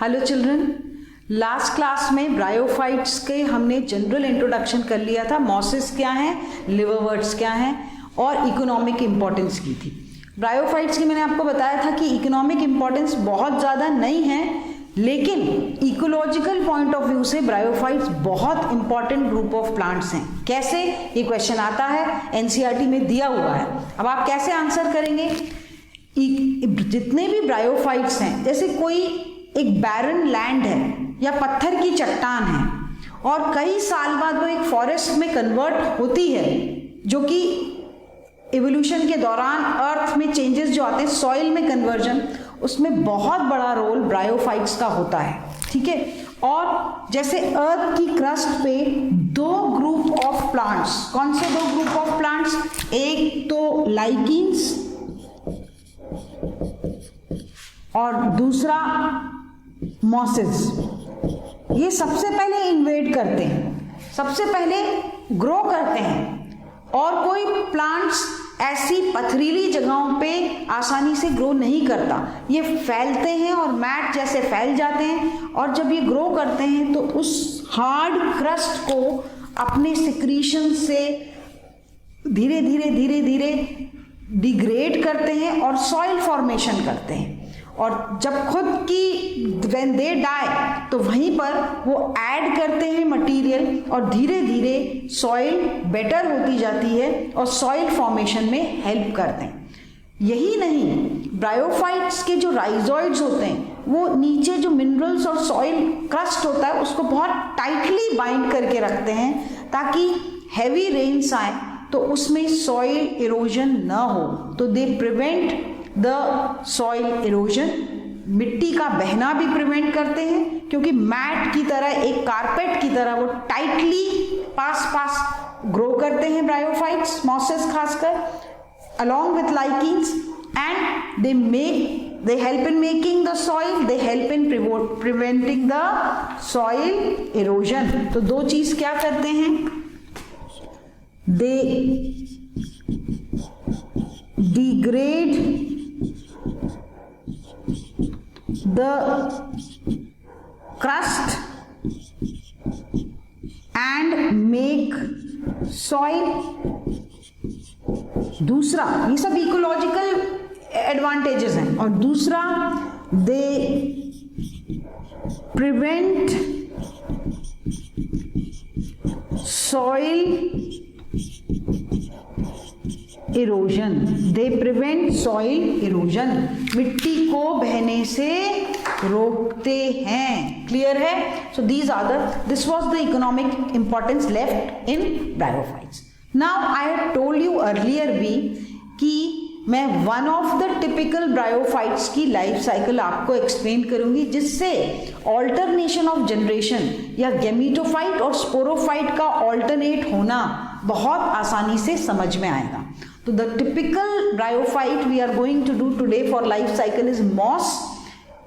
Hello children, last class में bryophytes के हमने जनरल इंट्रोडक्शन कर लिया था। मॉसेस क्या हैं, लिवरवर्ट्स क्या हैं और इकोनॉमिक इम्पोर्टेंस की थी। ब्रायोफाइट्स की मैंने आपको बताया था कि इकोनॉमिक इम्पोर्टेंस बहुत ज़्यादा नहीं है, लेकिन इकोलॉजिकल पॉइंट ऑफ व्यू से ब्रायोफाइट्स बहुत इंपॉर्टेंट ग्रुप ऑफ प्लांट्स हैं। कैसे, ये क्वेश्चन आता है, एनसीईआरटी में दिया हुआ है। अब आप कैसे आंसर करेंगे? जितने भी ब्रायोफाइट्स हैं, जैसे कोई एक बैरन लैंड है या पत्थर की चट्टान है और कई साल बाद वो एक फॉरेस्ट में कन्वर्ट होती है, जो कि इवोल्यूशन के दौरान अर्थ में चेंजेस जो आते हैं, सॉइल में कन्वर्जन, उसमें बहुत बड़ा रोल ब्रायोफाइट्स का होता है। ठीक है। और जैसे अर्थ की क्रस्ट पे दो ग्रुप ऑफ प्लांट्स, कौन से दो ग्रुप ऑफ प्लांट्स? एक तो लाइकिन्स और दूसरा मॉसेस। ये सबसे पहले इन्वेड करते हैं, सबसे पहले ग्रो करते हैं, और कोई प्लांट्स ऐसी पथरीली जगहों पे आसानी से ग्रो नहीं करता। ये फैलते हैं और मैट जैसे फैल जाते हैं, और जब ये ग्रो करते हैं तो उस हार्ड क्रस्ट को अपने सिक्रीशन से धीरे धीरे धीरे धीरे डिग्रेड करते हैं और सॉइल फॉर्मेशन करते हैं। और जब खुद की व्हेन दे डाई तो वहीं पर वो ऐड करते हैं मटेरियल, और धीरे धीरे सॉइल बेटर होती जाती है और सॉइल फॉर्मेशन में हेल्प करते हैं। यही नहीं, ब्रायोफाइट्स के जो राइजोइड्स होते हैं वो नीचे जो मिनरल्स और सॉइल क्रस्ट होता है उसको बहुत टाइटली बाइंड करके रखते हैं, ताकि हैवी रेन्स आए तो उसमें सॉइल इरोजन ना हो। तो they prevent the soil erosion, मिट्टी का बहना भी प्रिवेंट करते हैं, क्योंकि मैट की तरह, एक कारपेट की तरह वो टाइटली पास ग्रो करते हैं ब्रायोफाइट्स, मॉसेस खासकर, along with lichens, and they help in making the soil, they help in preventing the soil erosion। तो दो चीज क्या करते हैं? They degrade the crust and make soil। दूसरा, ये सब इकोलॉजिकल एडवांटेजेस हैं। और दूसरा, they prevent soil erosion, they prevent soil erosion, मिट्टी को बहने से रोकते हैं। क्लियर है? So this was the economic importance left in bryophytes. Now I have told you earlier भी कि मैं one of the typical bryophytes की लाइफ साइकिल आपको एक्सप्लेन करूंगी, जिससे ऑल्टरनेशन ऑफ जनरेशन या गेमीटोफाइट और स्पोरोफाइट का ऑल्टरनेट होना बहुत आसानी से समझ में आएगा। तो the typical bryophyte we are going to do today for life cycle is moss.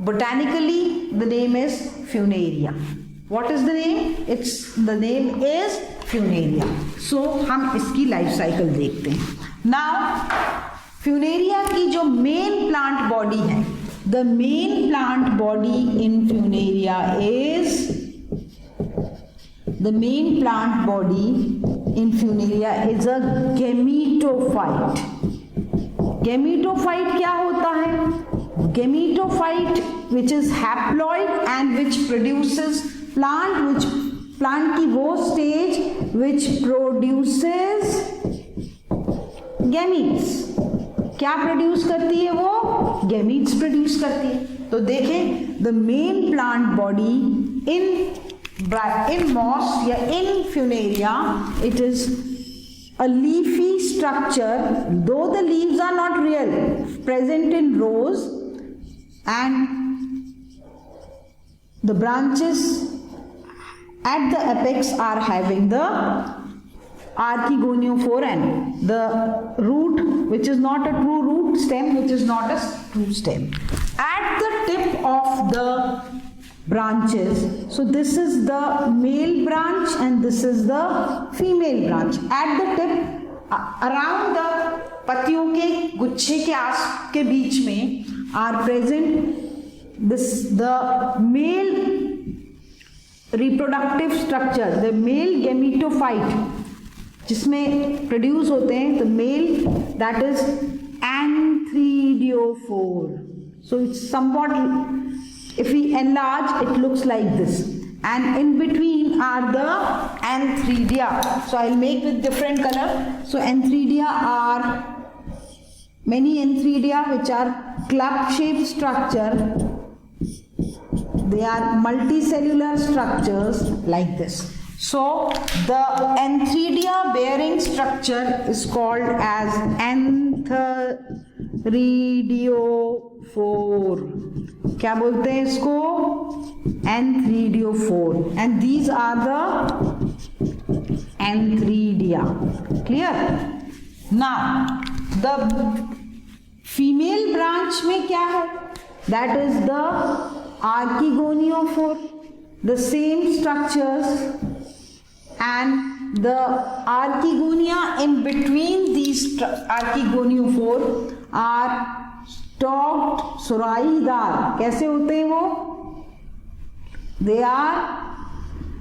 Botanically the name is Funaria. What is the name? The name is Funaria. So हम इसकी लाइफ साइकिल देखते हैं। Now Funaria की जो main plant body है, the main plant body in Funaria is, the main plant body in Funaria is a gametophyte। Gametophyte क्या होता है? Gametophyte which is haploid and which produces plant की वो stage which produces gametes। क्या produce करती है वो? gametes प्रोड्यूस करती है। तो देखें, the main plant body in moss या in Funaria, it is a leafy structure, though the leaves are not real, present in rows, and the branches at the apex are having the archegoniophore and the root, which is not a true root stem, which is not a true stem. At the tip of the branches, so this is the male branch and this is the female branch. At the tip, around the पत्तियों के गुच्छे के बीच में are present the male reproductive structure, the male gametophyte जिसमें produce होते हैं, the male that is anthridiophore. So it's somewhat, if we enlarge, it looks like this, and in between are the antheridia. So I'll make with different color. So antheridia are many antheridia which are club shaped structure. They are multicellular structures like this. So the antheridia bearing structure is called as anthridiophore. क्या बोलते हैं इसको? Anthridiophore. And these are the antheridia. Clear? Now the female branch में क्या है? That is the archegoniophore. The same structures, and the archegonia in between these archegoniophore are stalked सुराहीदार. कैसे होते हैं वो? They are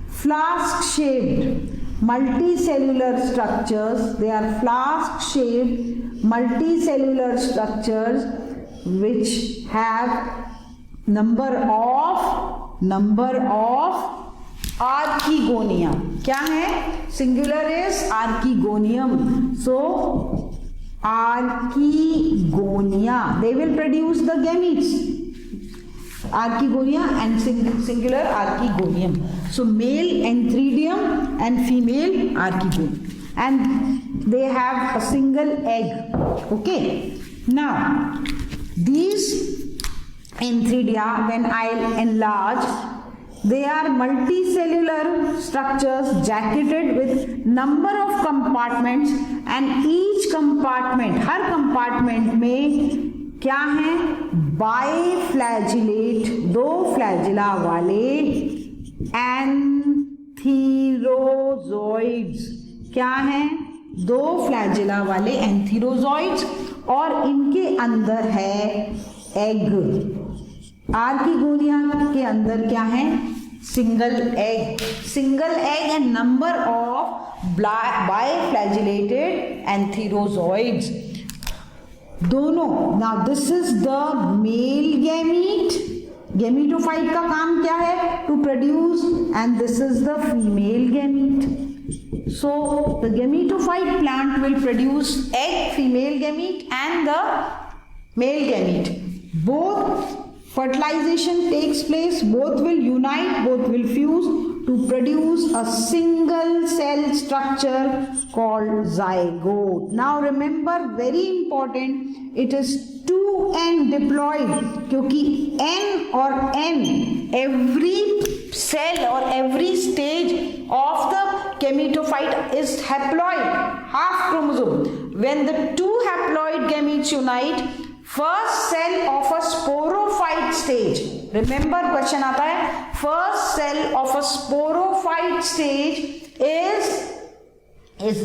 flask shaped multicellular structures. They are flask shaped multicellular structures which have number of archegonia. क्या है? Singular is archegonium. So archegonia, they will produce the gametes. Archegonia and singular archegonium. So male antheridium and female archegonium, and they have a single egg. Okay. Now these antheridia, when I'll enlarge, they are multicellular structures jacketed with number of compartments, and each compartment, her compartment में क्या है? बाइफ्लैजिलेट, दो flagella वाले एंथीरोजोइड्स. क्या हैं? दो flagella वाले एंथीरोजोइड्स, और इनके अंदर है एग. आर्कीगोनिया के अंदर क्या है? Single egg. Single egg and number of biflagellated antherozoids दोनों. Now this is the male gamete. Gametophyte का काम क्या है? To produce, and this is the female gamete. So the gametophyte plant will produce egg, female gamete, and the male gamete. Both fertilization takes place, both will unite, both will fuse to produce a single cell structure called zygote. Now remember, very important, it is 2n diploid, क्योंकि n और n, every cell or every stage of the gametophyte is haploid, half chromosome. When the two haploid gametes unite, first cell of a sporophyte stage, remember question आता है, first cell of a sporophyte stage is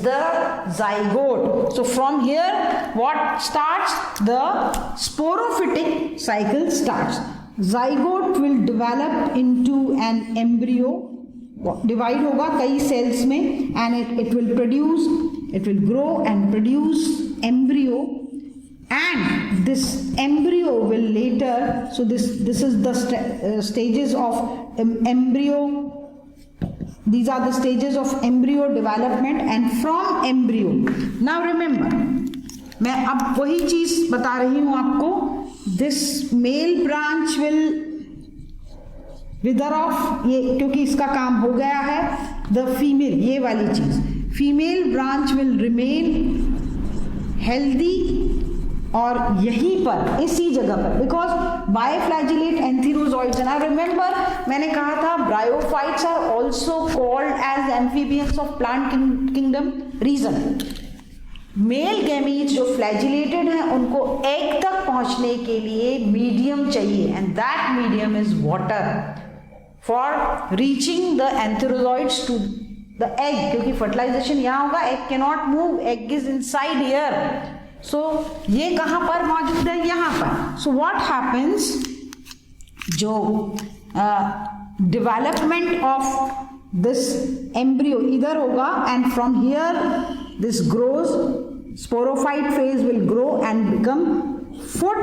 the zygote. So from here what starts? The sporophytic cycle starts. Zygote will develop into an embryo, divide होगा कई cells में, and it will produce, it will grow and produce embryo, and this embryo will later, so this is the stages of embryo. These are the stages of embryo development, and from embryo, now remember, मैं अब वही चीज बता रही हूं आपको. This male branch will wither off, ये क्योंकि इसका काम हो गया है. The female, ये वाली चीज, female branch will remain healthy, और यहीं पर, इसी जगह पर, because biflagellate antherozoids. And I remember, मैंने कहा था bryophytes are also called as amphibians of plant kingdom. Reason, male gametes जो फ्लैजिलेटेड हैं उनको एग तक पहुंचने के लिए मीडियम चाहिए, and that medium is water for reaching the antherozoids to the egg. क्योंकि फर्टिलाइजेशन यहाँ होगा, egg can not move, egg is inside here. So ये कहाँ पर मौजूद है? यहाँ पर. सो व्हाट हैपेंस, जो डेवलपमेंट ऑफ दिस एम्ब्रियो इधर होगा and from here this grows, sporophyte phase will grow and become foot,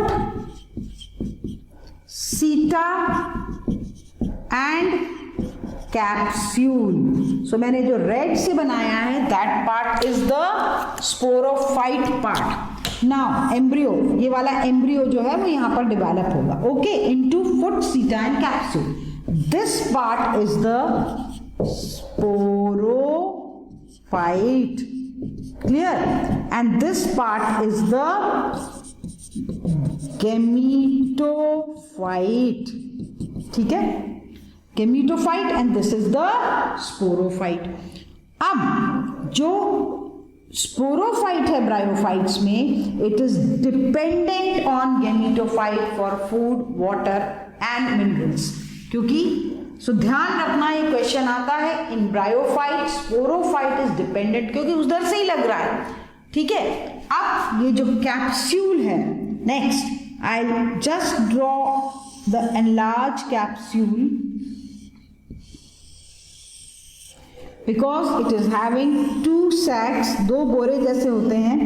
सीटा एंड कैप्सूल. सो मैंने जो रेड से बनाया है that part is the sporophyte part. Now embryo, ये वाला एम्ब्रियो जो है वो यहां पर डेवलप होगा, ओके, इनटू फुट, सीटा and capsule. This part is the sporophyte, clear, and this part is the gametophyte. ठीक है, gametophyte and this is the sporophyte. अब जो स्पोरोफाइट है ब्रायोफाइट्स में, it is dependent on gametophyte for food, water and minerals. क्योंकि ध्यान रखना, ये क्वेश्चन आता है इन ब्रायोफाइट स्पोरोफाइट इज डिपेंडेंट, क्योंकि उधर से ही लग रहा है. ठीक है, अब ये जो कैप्सूल है, next I just draw the enlarge capsule because it is having two sacs, दो बोरे जैसे होते हैं,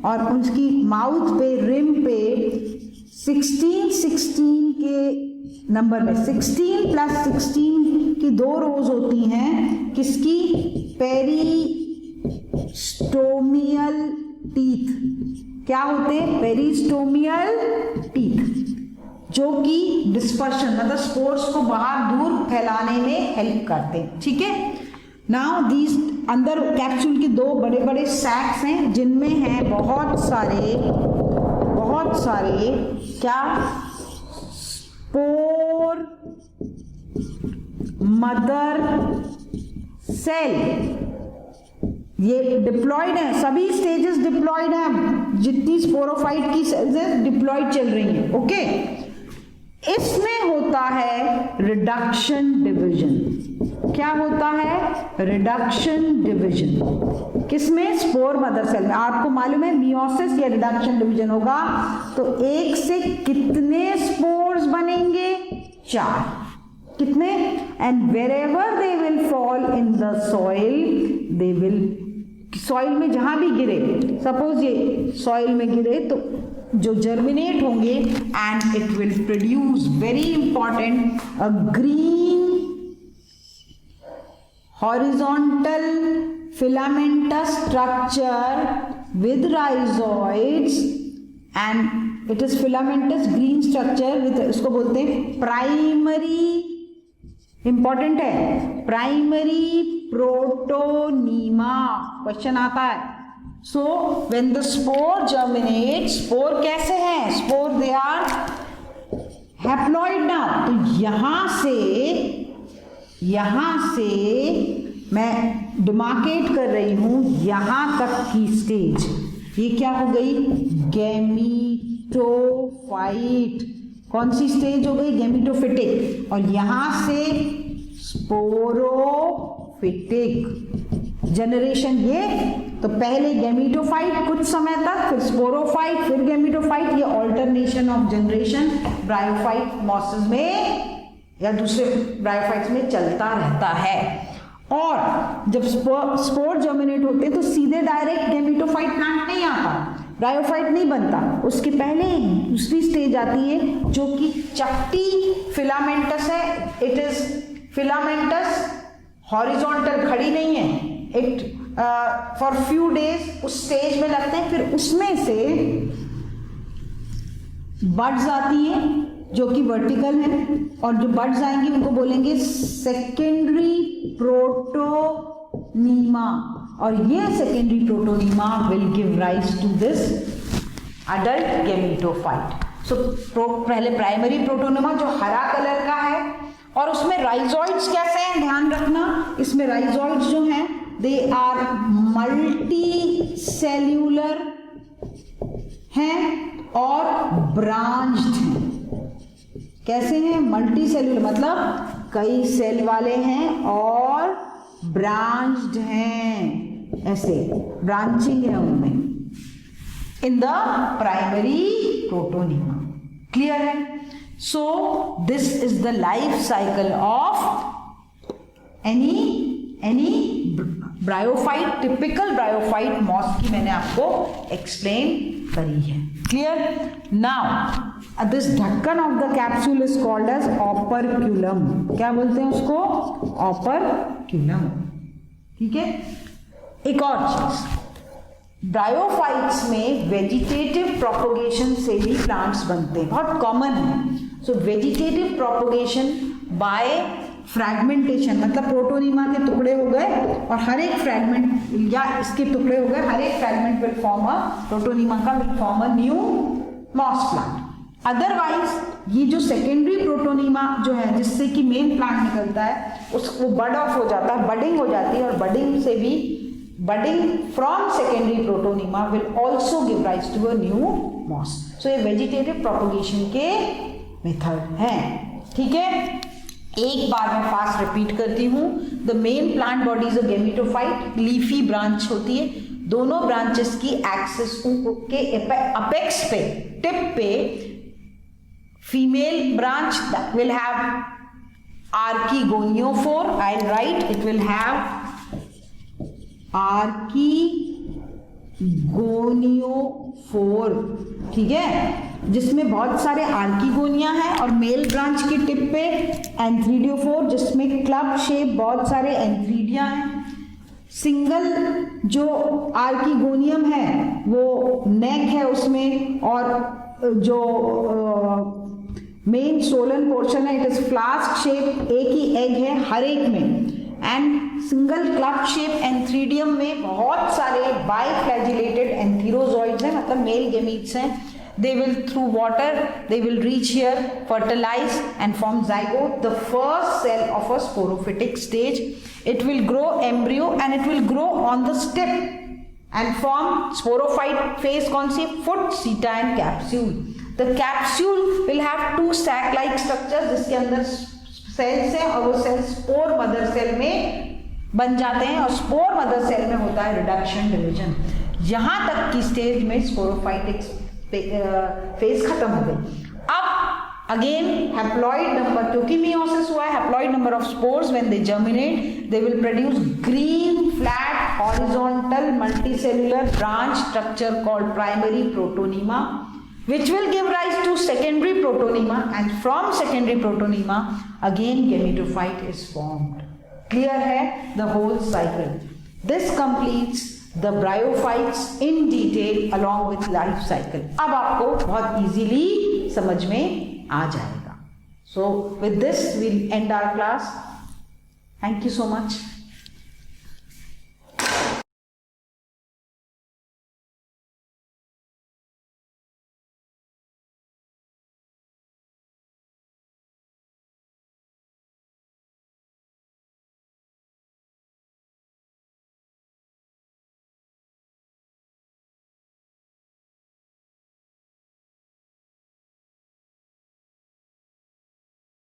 और उसकी माउथ पे, रिम पे 16 के नंबर में 16 प्लस 16 की दो रोज होती हैं. किसकी? पेरिस्टोमियल टीथ. क्या होते हैं? पेरिस्टोमियल टीथ, जो कि डिस्पर्शन मतलब स्पोर्स को बाहर दूर फैलाने में हेल्प करते हैं. ठीक है, नाउ दीज अंदर कैप्सूल की दो बड़े बड़े सैक्स हैं जिनमें हैं बहुत सारे क्या? Spore mother cell. ये डिप्लॉयड है, सभी स्टेजेस डिप्लॉयड हैं. जितनी स्पोरोफाइट की सेल्स हैं डिप्लॉयड चल रही हैं. ओके, इसमें होता है रिडक्शन डिवीजन. क्या होता है? Reduction division. किसमें? स्पोर मदर सेल में. आपको मालूम है मियोसिस या रिडक्शन डिवीजन होगा तो एक से कितने स्पोर्स बनेंगे? 4. कितने? And wherever they will fall in the soil, they will, soil में जहां भी गिरे, सपोज ये सॉइल में गिरे तो जो जर्मिनेट होंगे and it will produce very important a green horizontal filamentous structure with rhizoids and it is filamentous green structure with, इसको बोलते हैं प्राइमरी, इंपॉर्टेंट है, प्राइमरी प्रोटोनीमा. क्वेश्चन आता है. So when the spore germinate, spore कैसे हैं? Spore they are haploid ना. तो यहां से मैं डिमार्केट कर रही हूं यहां तक की स्टेज. ये क्या हो गई? गैमीटोफाइट. कौन सी स्टेज हो गई? गैमीटोफिटिक. और यहां से स्पोरोफिटिक जनरेशन. ये तो पहले गैमीटोफाइट कुछ समय तक, फिर स्पोरोफाइट, फिर गैमीटोफाइट. ये alternation of generation bryophyte mosses में या दूसरे ब्रायोफाइट्स में चलता रहता है. और जब स्पोर जर्मिनेट होते तो सीधे डायरेक्ट गैमीटोफाइट प्लांट नहीं आता, ब्रायोफाइट नहीं बनता. उसके पहले दूसरी स्टेज आती है जो कि चपटी फिलामेंटस है. इट इज फिलामेंटस, हॉरिजॉन्टल, खड़ी नहीं है. इट फॉर फ्यू डेज उस स्टेज में लगते हैं. फिर उसमें से बड्स आती हैं जो कि वर्टिकल है, और जो बड्स आएंगी उनको बोलेंगे सेकेंडरी प्रोटोनीमा. और ये secondary protonema will give rise to this adult gametophyte. So पहले प्राइमरी प्रोटोनीमा जो हरा कलर का है, और उसमें राइजोइड्स कैसे हैं? ध्यान रखना, इसमें राइजोइड्स जो हैं दे आर मल्टी सेल्यूलर हैं और ब्रांच्ड हैं. कैसे हैं? मल्टी सेल्यूलर मतलब कई सेल वाले हैं और ब्रांच्ड हैं, ऐसे ब्रांचिंग है उनमें in the primary protonema. Clear है? So this is the life cycle of any bryophyte, typical bryophyte moss की मैंने आपको एक्सप्लेन करी है. क्लियर? नाउ दिस ढक्कन of the capsule is called as operculum. क्या बोलते हैं उसको? ऑपरक्यूलम. ठीक है. एक और चीज, ब्रायोफाइट्स में वेजिटेटिव प्रोपोगेशन से भी प्लांट्स बनते हैं, बहुत कॉमन है. सो वेजिटेटिव प्रोपोगेशन बाय फ्रैगमेंटेशन, मतलब प्रोटोनीमा के टुकड़े हो गए और हर एक फ्रैगमेंट या इसके टुकड़े हो गए, हर एक fragment will form a protonema का will form a new moss plant. Otherwise ये जो सेकेंडरी प्रोटोनीमा जो है जिससे कि मेन प्लांट निकलता है उसको बड ऑफ हो जाता है, बडिंग हो जाती है, और बडिंग से भी budding from secondary protonema will also give rise to a new moss. So ये वेजिटेटिव प्रोपोगेशन के मेथड हैं. ठीक है. एक बार मैं फास्ट रिपीट करती हूँ. The main plant body is a gametophyte, leafy branch होती है. दोनों ब्रांचेस की एक्सिस के अपेक्स पे, टिप पे female branch will have archegoniophore. I write it will have archegoniophore. ठीक है. जिसमें बहुत सारे आर्कीगोनिया हैं, और मेल ब्रांच की टिप पे एंथ्रीडियोफोर जिसमें क्लब शेप बहुत सारे एंथ्रीडिया हैं. सिंगल जो आर्कीगोनियम है वो नेक है उसमें, और जो मेन सोलन पोर्शन है इट इज फ्लास्क शेप. एक ही एग है हर एक में. And single club shape antheridium में बहुत सारे बाइफ्लैजिलेटेड एंथीरोजॉइड्स हैं, मतलब मेल गेमीट्स हैं. They will through water, they will reach here, fertilize and form zygote, the first cell of a sporophytic stage. It will grow embryo and it will grow on the stem and form sporophyte phase. कौन सी? Foot, seta and capsule. The capsule will have two sac-like structures जिसके अंदर cells हैं, और वो cells spore mother cell में बन जाते हैं, और spore mother cell में होता है reduction division. यहाँ तक की स्टेज में sporophytic फेज खत्म हो गई. अब अगेन हैप्लॉइड नंबर, क्योंकि मियोसिस हुआ है, haploid number of spores when they germinate they will produce green flat horizontal multicellular branch structure called primary protonema, which will give rise to secondary protonema, and from secondary protonema again gametophyte is formed. Clear है the whole cycle. This completes the bryophytes in detail along with life cycle. अब आपको बहुत easily समझ में आ जाएगा. So with this we'll end our class. Thank you so much.